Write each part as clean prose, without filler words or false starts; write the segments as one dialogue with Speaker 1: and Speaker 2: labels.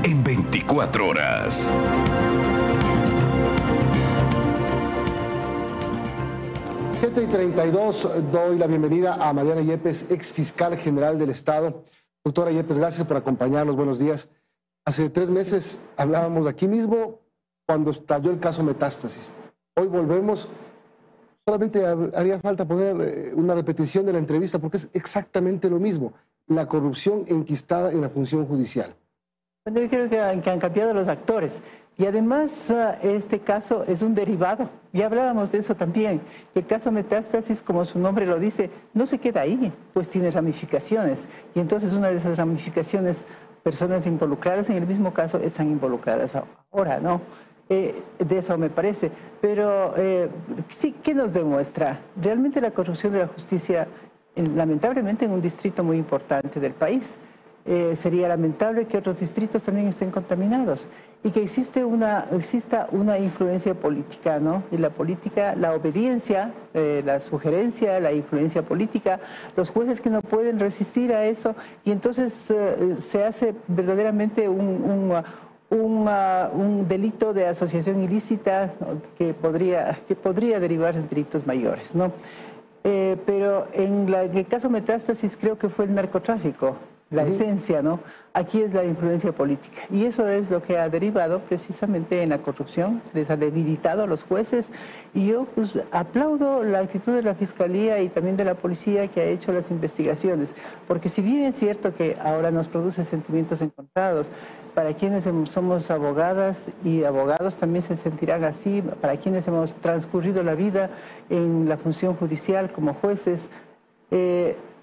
Speaker 1: en 24 horas.
Speaker 2: Siete y 32, doy la bienvenida a Mariana Yepes, ex fiscal general del Estado. Doctora Yepes, gracias por acompañarnos, buenos días. Hace 3 meses hablábamos de aquí mismo cuando estalló el caso Metástasis. Hoy volvemos, solamente haría falta poner una repetición de la entrevista porque es exactamente lo mismo, la corrupción enquistada en la función judicial.
Speaker 3: Bueno, yo creo que han cambiado los actores y además este caso es un derivado. Ya hablábamos de eso también, que el caso Metástasis, como su nombre lo dice, no se queda ahí, pues tiene ramificaciones y entonces una de esas ramificaciones, personas involucradas en el mismo caso están involucradas ahora, ¿no? De eso me parece. Pero sí, ¿qué nos demuestra? Realmente la corrupción de la justicia, lamentablemente en un distrito muy importante del país. Sería lamentable que otros distritos también estén contaminados y que exista una influencia política, ¿no? Y la política, la obediencia, la sugerencia, la influencia política, los jueces que no pueden resistir a eso y entonces se hace verdaderamente un delito de asociación ilícita, ¿no? que podría derivar en delitos mayores, ¿no? Pero en el caso Metástasis creo que fue el narcotráfico. La esencia, ¿no? Aquí es la influencia política. Y eso es lo que ha derivado precisamente en la corrupción, les ha debilitado a los jueces. Y yo pues, aplaudo la actitud de la Fiscalía y también de la Policía que ha hecho las investigaciones. Porque si bien es cierto que ahora nos produce sentimientos encontrados, para quienes somos abogadas y abogados también se sentirán así, para quienes hemos transcurrido la vida en la función judicial como jueces,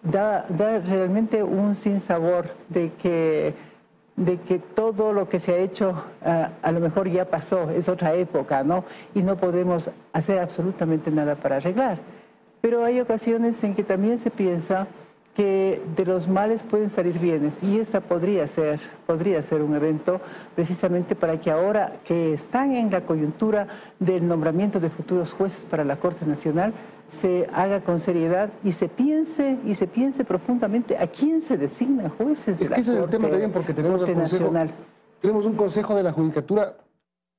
Speaker 3: da realmente un sinsabor de que todo lo que se ha hecho a lo mejor ya pasó, es otra época, ¿no? Y no podemos hacer absolutamente nada para arreglar. Pero hay ocasiones en que también se piensa que de los males pueden salir bienes y esta podría ser un evento precisamente para que ahora que están en la coyuntura del nombramiento de futuros jueces para la Corte Nacional se haga con seriedad y se piense profundamente a quién se designan jueces de la Corte Nacional.
Speaker 2: Ese es el tema también porque tenemos un Consejo de la Judicatura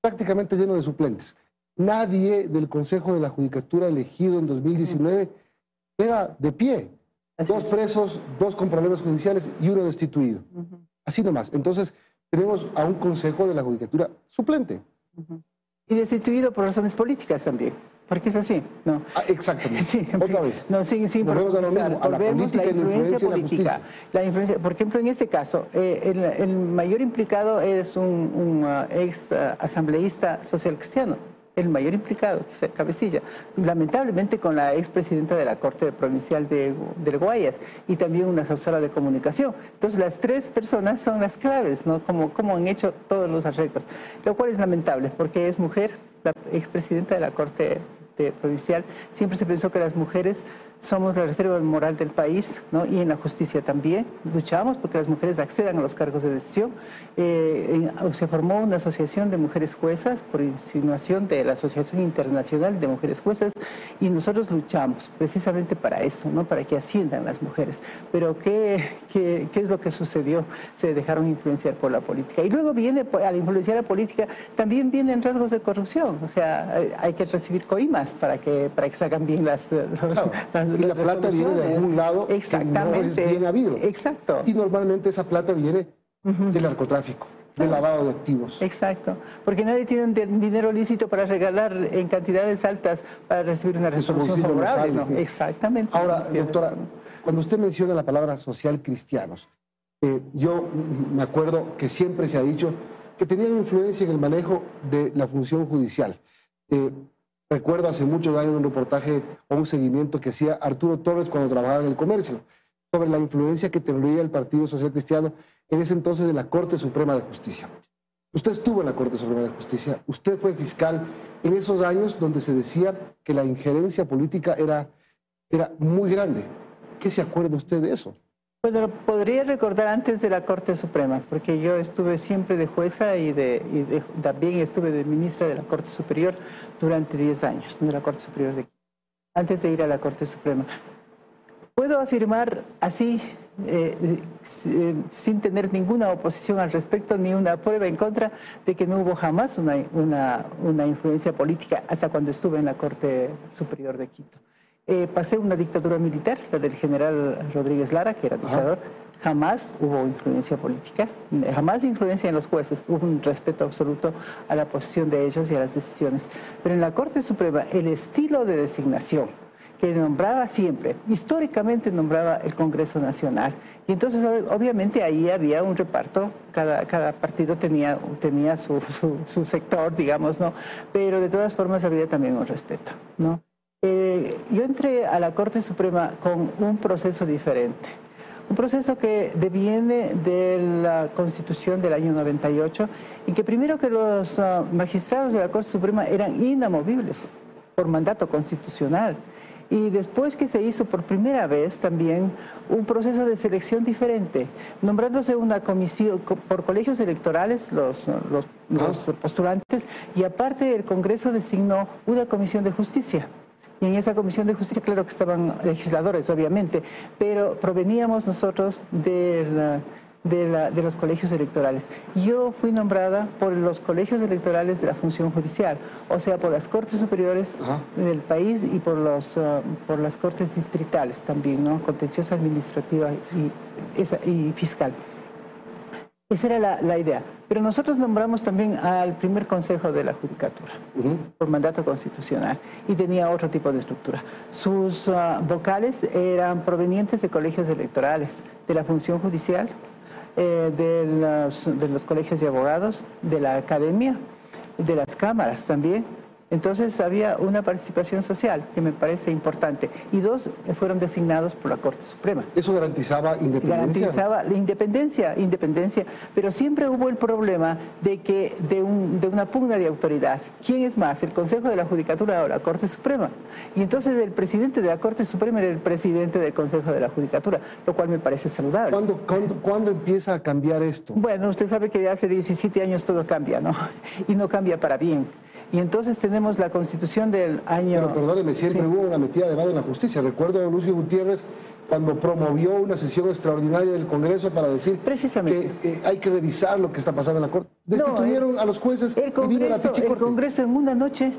Speaker 2: prácticamente lleno de suplentes. Nadie del Consejo de la Judicatura elegido en 2019 queda de pie. 2 presos, 2 con problemas judiciales y 1 destituido. Así nomás. Entonces, tenemos a un Consejo de la Judicatura suplente.
Speaker 3: Y destituido por razones políticas también, porque es así, ¿no?
Speaker 2: Exactamente.
Speaker 3: Sí,
Speaker 2: otra vez.
Speaker 3: No, sí,
Speaker 2: volvemos a lo mismo, a la política y la influencia
Speaker 3: política. La influencia, por ejemplo, en este caso, el mayor implicado es un ex asambleísta social cristiano. El mayor implicado, que es Cabecilla, lamentablemente con la expresidenta de la Corte Provincial del Guayas y también una asesora de comunicación. Entonces las 3 personas son las claves, ¿no? Como han hecho todos los arreglos, lo cual es lamentable porque es mujer, la expresidenta de la Corte Provincial. Siempre se pensó que las mujeres somos la reserva moral del país, ¿no? Y en la justicia también luchamos porque las mujeres accedan a los cargos de decisión. Se formó una asociación de mujeres juezas por insinuación de la Asociación Internacional de Mujeres Juezas y nosotros luchamos precisamente para eso, ¿no? Para que asciendan las mujeres. Pero ¿qué es lo que sucedió? Se dejaron influenciar por la política. Y luego viene, al influenciar la política, también vienen rasgos de corrupción. O sea, hay que recibir coimas para que salgan bien
Speaker 2: y la plata viene de algún lado.
Speaker 3: Exactamente.
Speaker 2: Que no es bien habido.
Speaker 3: Exacto.
Speaker 2: Y normalmente esa plata viene del narcotráfico, del lavado de activos.
Speaker 3: Exacto. Porque nadie tiene un dinero lícito para regalar en cantidades altas para recibir una resolución favorable, ¿no? Exactamente.
Speaker 2: Ahora, doctora, cuando usted menciona la palabra social cristianos, yo me acuerdo que siempre se ha dicho que tenían influencia en el manejo de la función judicial. Recuerdo hace muchos años un reportaje o un seguimiento que hacía Arturo Torres cuando trabajaba en el comercio, sobre la influencia que tendría el Partido Social Cristiano en ese entonces de la Corte Suprema de Justicia. Usted estuvo en la Corte Suprema de Justicia, usted fue fiscal en esos años donde se decía que la injerencia política era muy grande. ¿Qué se acuerda usted de eso?
Speaker 3: Bueno, lo podría recordar antes de la Corte Suprema, porque yo estuve siempre de jueza y también estuve de ministra de la Corte Superior durante 10 años, de la Corte Superior de aquí, antes de ir a la Corte Suprema. Puedo afirmar así sin tener ninguna oposición al respecto ni una prueba en contra de que no hubo jamás una influencia política hasta cuando estuve en la Corte Superior de Quito. Pasé una dictadura militar, la del general Rodríguez Lara, que era dictador. Jamás hubo influencia política, jamás influencia en los jueces, hubo un respeto absoluto a la posición de ellos y a las decisiones. Pero en la Corte Suprema, el estilo de designación que nombraba siempre, históricamente nombraba el Congreso Nacional. Y entonces, obviamente, ahí había un reparto, cada partido tenía su sector, digamos, ¿no? Pero de todas formas había también un respeto, ¿no? Yo entré a la Corte Suprema con un proceso diferente. Un proceso que deviene de la Constitución del año 98 y que primero que los magistrados de la Corte Suprema eran inamovibles por mandato constitucional y después que se hizo por primera vez también un proceso de selección diferente, nombrándose una comisión por colegios electorales los postulantes y aparte el Congreso designó una comisión de justicia. Y en esa comisión de justicia, claro que estaban legisladores, obviamente, pero proveníamos nosotros de los colegios electorales. Yo fui nombrada por los colegios electorales de la función judicial, o sea, por las cortes superiores del país y por las cortes distritales también, ¿no? Contenciosa administrativa y fiscal. Esa era la idea. Pero nosotros nombramos también al primer consejo de la Judicatura, por mandato constitucional, y tenía otro tipo de estructura. Sus vocales eran provenientes de colegios electorales, de la función judicial, de los colegios de abogados, de la academia, de las cámaras también. Entonces había una participación social que me parece importante y dos fueron designados por la Corte Suprema.
Speaker 2: ¿Eso garantizaba independencia?
Speaker 3: Garantizaba la independencia, pero siempre hubo el problema de una pugna de autoridad. ¿Quién es más, el Consejo de la Judicatura o la Corte Suprema? Y entonces el presidente de la Corte Suprema era el presidente del Consejo de la Judicatura, lo cual me parece saludable.
Speaker 2: ¿Cuándo empieza a cambiar esto?
Speaker 3: Bueno, usted sabe que hace 17 años todo cambia, ¿no? Y no cambia para bien. Y entonces tenemos la Constitución del año...
Speaker 2: Pero perdóneme, siempre hubo una metida de mano en la justicia. Recuerdo a Lucio Gutiérrez cuando promovió una sesión extraordinaria del Congreso para decir que hay que revisar lo que está pasando en la Corte. Destituyeron a los jueces y vino la Pichicorte.
Speaker 3: El Congreso en una noche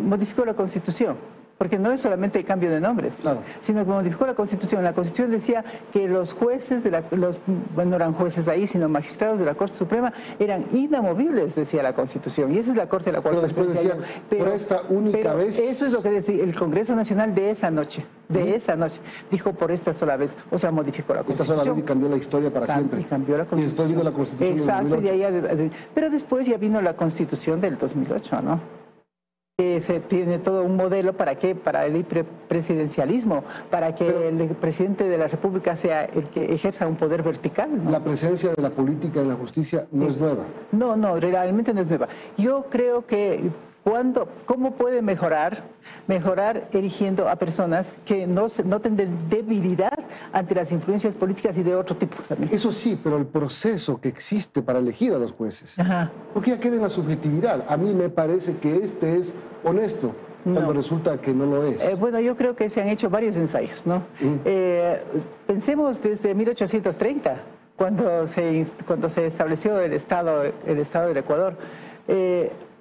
Speaker 3: modificó la Constitución. Porque no es solamente el cambio de nombres, sino que modificó la Constitución. La Constitución decía que los jueces, no eran jueces ahí, sino magistrados de la Corte Suprema, eran inamovibles, decía la Constitución. Y esa es la Corte de la cual...
Speaker 2: Pero después decía, por esta única vez...
Speaker 3: Eso es lo que decía el Congreso Nacional de esa noche, dijo por esta sola vez, o sea, modificó la Constitución.
Speaker 2: Esta sola vez y cambió la historia para siempre.
Speaker 3: Y cambió la Constitución.
Speaker 2: Y después vino la Constitución del
Speaker 3: 2008. Pero después ya vino la Constitución del 2008, ¿no? Se tiene todo un modelo para el presidencialismo, para que el presidente de la República sea el que ejerza un poder vertical, ¿no?
Speaker 2: La presencia de la política en la justicia no es nueva.
Speaker 3: No, realmente no es nueva. Yo creo que ¿cómo puede mejorar eligiendo a personas que no tengan debilidad ante las influencias políticas y de otro tipo también?
Speaker 2: Eso sí, pero el proceso que existe para elegir a los jueces, porque ya queda en la subjetividad. A mí me parece que este es honesto, cuando resulta que no lo es.
Speaker 3: Bueno, yo creo que se han hecho varios ensayos, ¿no? Pensemos desde 1830, cuando se estableció el Estado del Ecuador.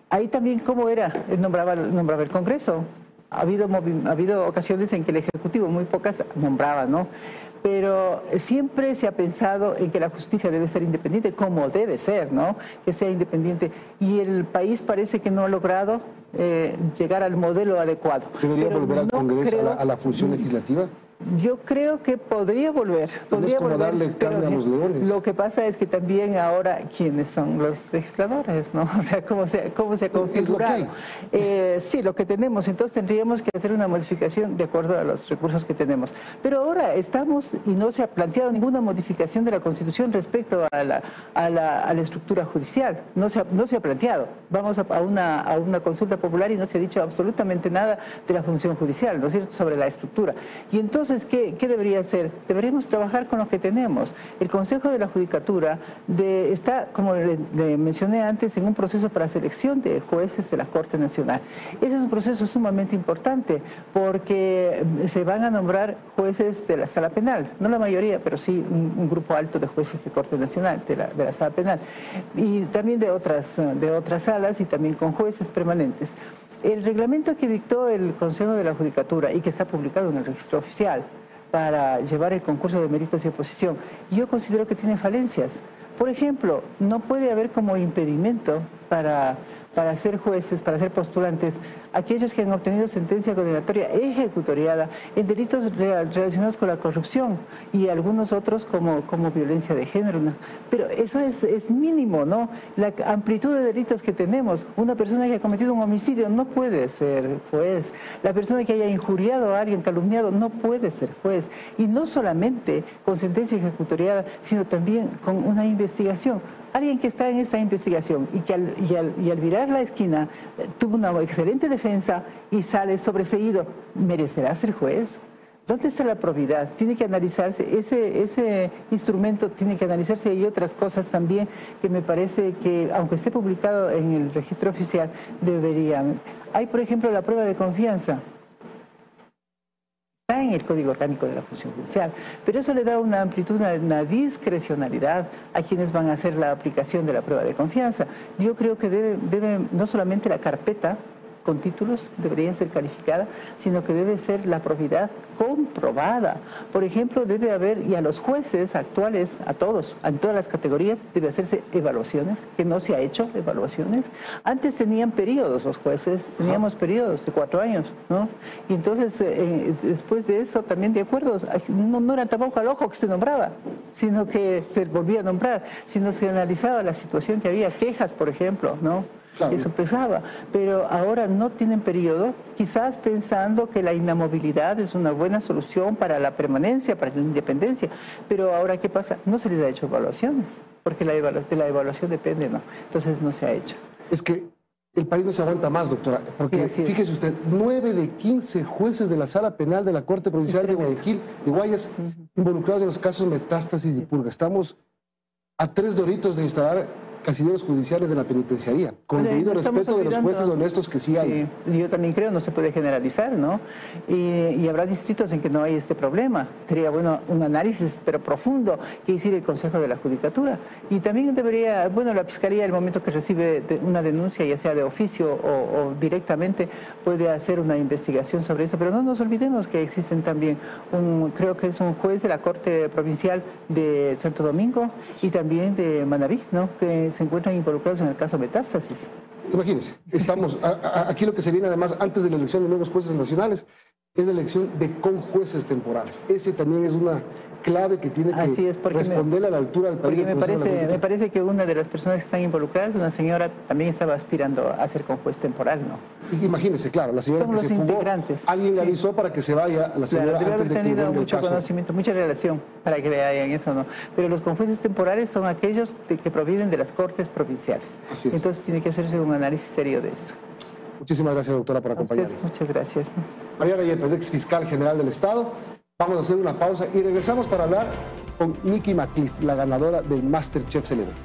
Speaker 3: Ahí también, ¿cómo era? Nombraba el Congreso. Ha habido ocasiones en que el Ejecutivo, muy pocas, nombraba, ¿no? Pero siempre se ha pensado en que la justicia debe ser independiente, como debe ser, ¿no? Que sea independiente. Y el país parece que no ha logrado llegar al modelo adecuado.
Speaker 2: ¿Debería volver al Congreso, a la función legislativa?
Speaker 3: Yo creo que podría volver.
Speaker 2: Darle carne a los leones.
Speaker 3: Lo que pasa es que también ahora, ¿quiénes son los legisladores, no? O sea, ¿cómo se ha configurado? Sí, lo que tenemos. Entonces tendríamos que hacer una modificación de acuerdo a los recursos que tenemos. Pero ahora estamos y no se ha planteado ninguna modificación de la Constitución respecto a la estructura judicial. No se ha planteado. Vamos a una consulta popular y no se ha dicho absolutamente nada de la función judicial, ¿no es cierto?, sobre la estructura. Y entonces Entonces, ¿qué debería hacer? Deberíamos trabajar con lo que tenemos. El Consejo de la Judicatura está, como le mencioné antes, en un proceso para selección de jueces de la Corte Nacional. Ese es un proceso sumamente importante porque se van a nombrar jueces de la Sala Penal, no la mayoría, pero sí un grupo alto de jueces de Corte Nacional, de la Sala Penal, y también de otras salas y también con jueces permanentes. El reglamento que dictó el Consejo de la Judicatura y que está publicado en el registro oficial para llevar el concurso de méritos y oposición, yo considero que tiene falencias. Por ejemplo, no puede haber como impedimento para ser jueces, para ser postulantes, aquellos que han obtenido sentencia condenatoria ejecutoriada en delitos relacionados con la corrupción y algunos otros como violencia de género. Pero eso es mínimo, ¿no? La amplitud de delitos que tenemos. Una persona que ha cometido un homicidio no puede ser juez. La persona que haya injuriado a alguien, calumniado, no puede ser juez. Y no solamente con sentencia ejecutoriada, sino también con una investigación. Alguien que está en esta investigación y que al virar la esquina tuvo una excelente defensa y sale sobreseído, ¿merecerá ser juez? ¿Dónde está la probidad? Tiene que analizarse, ese instrumento tiene que analizarse y otras cosas también que me parece que, aunque esté publicado en el registro oficial, deberían. Hay, por ejemplo, la prueba de confianza. Está en el Código Orgánico de la Función Judicial, pero eso le da una amplitud, una discrecionalidad a quienes van a hacer la aplicación de la prueba de confianza. Yo creo que debe no solamente la carpeta con títulos debería ser calificada, sino que debe ser la probidad comprobada. Por ejemplo, debe haber, y a los jueces actuales, a todos, en todas las categorías, debe hacerse evaluaciones, que no se ha hecho evaluaciones. Antes tenían periodos los jueces, teníamos periodos de 4 años, ¿no? Y entonces, después de eso, también de acuerdos, no era tampoco al ojo que se nombraba, sino que se volvía a nombrar, sino se analizaba la situación que había, quejas, por ejemplo, ¿no? Claro. Eso pesaba, pero ahora no tienen periodo, quizás pensando que la inamovilidad es una buena solución para la permanencia, para la independencia, pero ahora ¿qué pasa? No se les ha hecho evaluaciones, porque de la evaluación depende, ¿no? Entonces no se ha hecho.
Speaker 2: Es que el país no se aguanta más, doctora, porque sí, fíjese usted, 9 de 15 jueces de la Sala Penal de la Corte Provincial de Guayaquil, de Guayas, involucrados en los casos Metástasis y Purga. Estamos a 3 doritos de instalar casilleros judiciales de la penitenciaría, con el debido respeto de los jueces honestos que sí hay.
Speaker 3: Sí, yo también creo, no se puede generalizar, ¿no? Y habrá distritos en que no hay este problema. Sería bueno un análisis, pero profundo, que hiciera el Consejo de la Judicatura. Y también debería, bueno, la Fiscalía, el momento que recibe una denuncia, ya sea de oficio o directamente, puede hacer una investigación sobre eso. Pero no nos olvidemos que existen también, creo que es un juez de la Corte Provincial de Santo Domingo y también de Manabí, ¿no? Que se encuentran involucrados en el caso Metástasis.
Speaker 2: Imagínense, estamos aquí lo que se viene además antes de la elección de nuevos jueces nacionales es la elección de conjueces temporales. Ese también es una clave que tiene que responder a la altura del país.
Speaker 3: Porque me parece que una de las personas que están involucradas, una señora, también estaba aspirando a ser conjuez temporal, ¿no?
Speaker 2: Imagínese, claro, la señora que se fugó, alguien le avisó para que se vaya la señora antes de que
Speaker 3: tenido mucho conocimiento, mucha relación para que le hagan eso, ¿no? Pero los conjueces temporales son aquellos que provienen de las cortes provinciales. Así es. Entonces tiene que hacerse un análisis serio de eso.
Speaker 2: Muchísimas gracias, doctora, por acompañarnos.
Speaker 3: Muchas gracias.
Speaker 2: Mariana Yepes, ex fiscal general del Estado. Vamos a hacer una pausa y regresamos para hablar con Nikki McCliff, la ganadora del MasterChef Celebrity.